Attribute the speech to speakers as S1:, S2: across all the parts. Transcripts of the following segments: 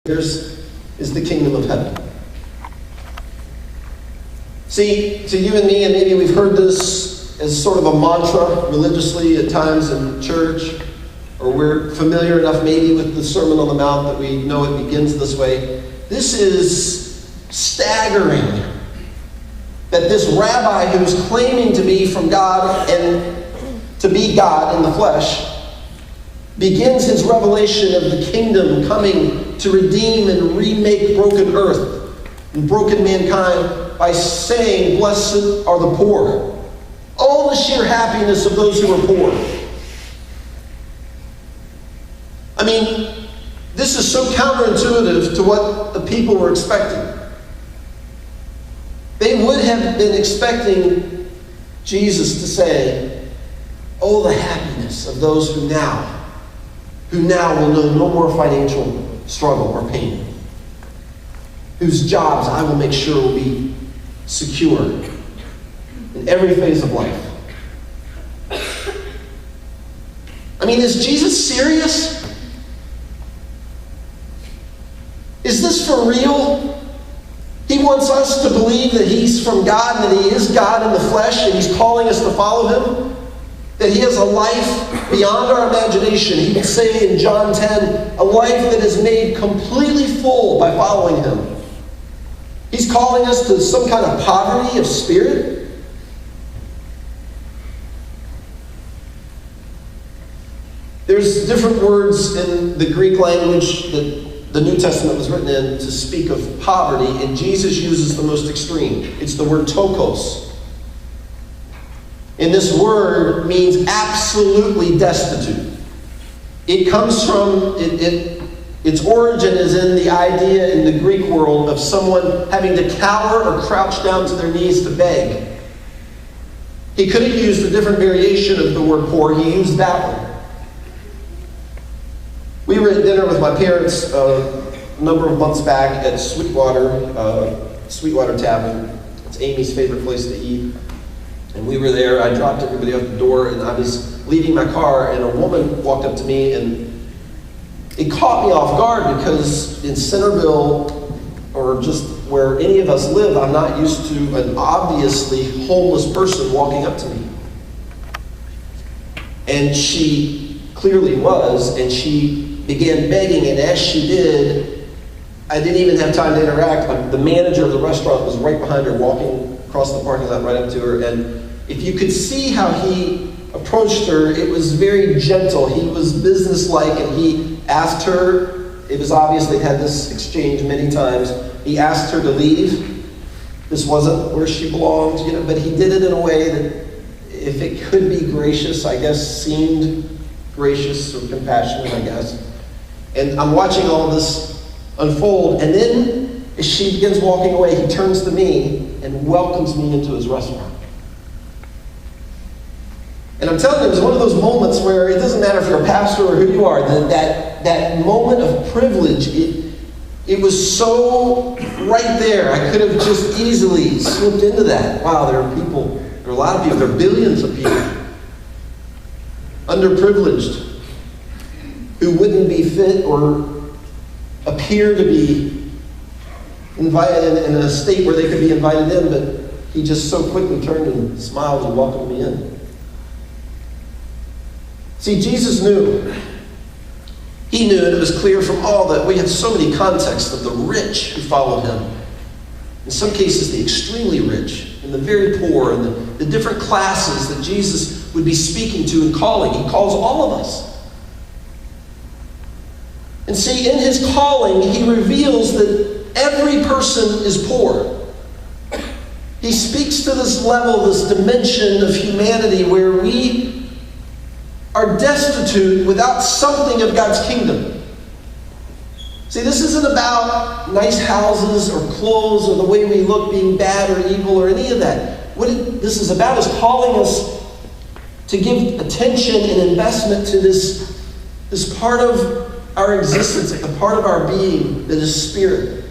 S1: Here's is the kingdom of heaven. See, to you and me, and maybe we've heard this as sort of a mantra religiously at times in church, or we're familiar enough maybe with the Sermon on the Mount that we know it begins this way. This is staggering that this rabbi who's claiming to be from God and to be God in the flesh begins his revelation of the kingdom coming to redeem and remake broken earth and broken mankind by saying, "Blessed are the poor." Oh, the sheer happiness of those who are poor. I mean, this is so counterintuitive to what the people were expecting. They would have been expecting Jesus to say, "Oh, the happiness of those who now will know no more financial struggle or pain, whose jobs I will make sure will be secure in every phase of life." I mean, is Jesus serious? Is this for real? He wants us to believe that he's from God and that he is God in the flesh and he's calling us to follow him? That he has a life beyond our imagination. He would say in John 10, a life that is made completely full by following him. He's calling us to some kind of poverty of spirit. There's different words in the Greek language that the New Testament was written in to speak of poverty, and Jesus uses the most extreme. It's the word tokos. And this word means absolutely destitute. It comes from, its origin is in the idea in the Greek world of someone having to cower or crouch down to their knees to beg. He could have used a different variation of the word poor. He used that one. We were at dinner with my parents a number of months back at Sweetwater Tavern. It's Amy's favorite place to eat. And we were there. I dropped everybody out the door, and I was leaving my car, and a woman walked up to me, and it caught me off guard because in Centerville, or just where any of us live, I'm not used to an obviously homeless person walking up to me. And she clearly was, and she began begging, and as she did, I didn't even have time to interact. The manager of the restaurant was right behind her, walking across the parking lot right up to her, and if you could see how he approached her, it was very gentle. He was businesslike, and he asked her, it was obvious they'd had this exchange many times, he asked her to leave. This wasn't where she belonged, but he did it in a way that, if it could be gracious, I guess, seemed gracious or compassionate, I guess. And I'm watching all of this unfold, and then as she begins walking away, he turns to me and welcomes me into his restaurant. And I'm telling you, it was one of those moments where it doesn't matter if you're a pastor or who you are, that moment of privilege, it was so right there. I could have just easily slipped into that. Wow, there are a lot of people, there are billions of people, underprivileged, who wouldn't be fit or appear to be invited in a state where they could be invited in, but he just so quickly turned and smiled and welcomed me in. See, Jesus knew. He knew, and it was clear from all that we had so many contexts of the rich who followed him. In some cases, the extremely rich, and the very poor, and the different classes that Jesus would be speaking to and calling. He calls all of us. And see, in his calling, he reveals that every person is poor. He speaks to this level, this dimension of humanity where we are destitute without something of God's kingdom. See, this isn't about nice houses or clothes or the way we look being bad or evil or any of that. What this is about is calling us to give attention and investment to this part of our existence, the part of our being that is spirit.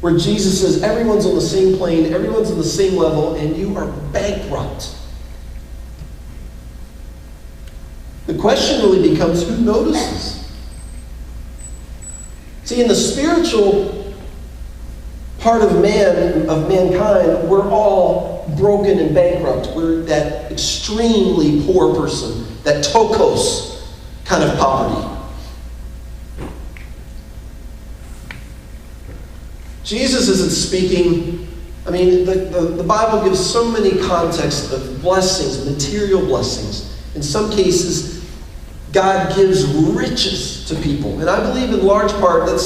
S1: Where Jesus says everyone's on the same plane, everyone's on the same level, and you are bankrupt. The question really becomes, who notices? See, in the spiritual part of mankind, we're all broken and bankrupt. We're that extremely poor person, that tokos kind of poverty. Jesus isn't speaking, the Bible gives so many contexts of blessings, material blessings. In some cases, God gives riches to people. And I believe in large part that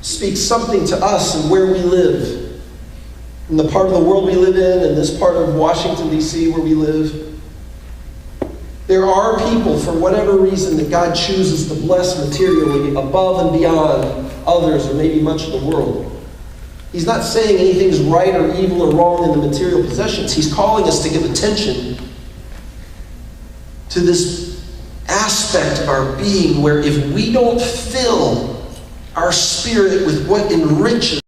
S1: speaks something to us and where we live. In the part of the world we live in this part of Washington, D.C. where we live. There are people, for whatever reason, that God chooses to bless materially above and beyond others or maybe much of the world. He's not saying anything's right or evil or wrong in the material possessions. He's calling us to give attention to this aspect of our being where if we don't fill our spirit with what enriches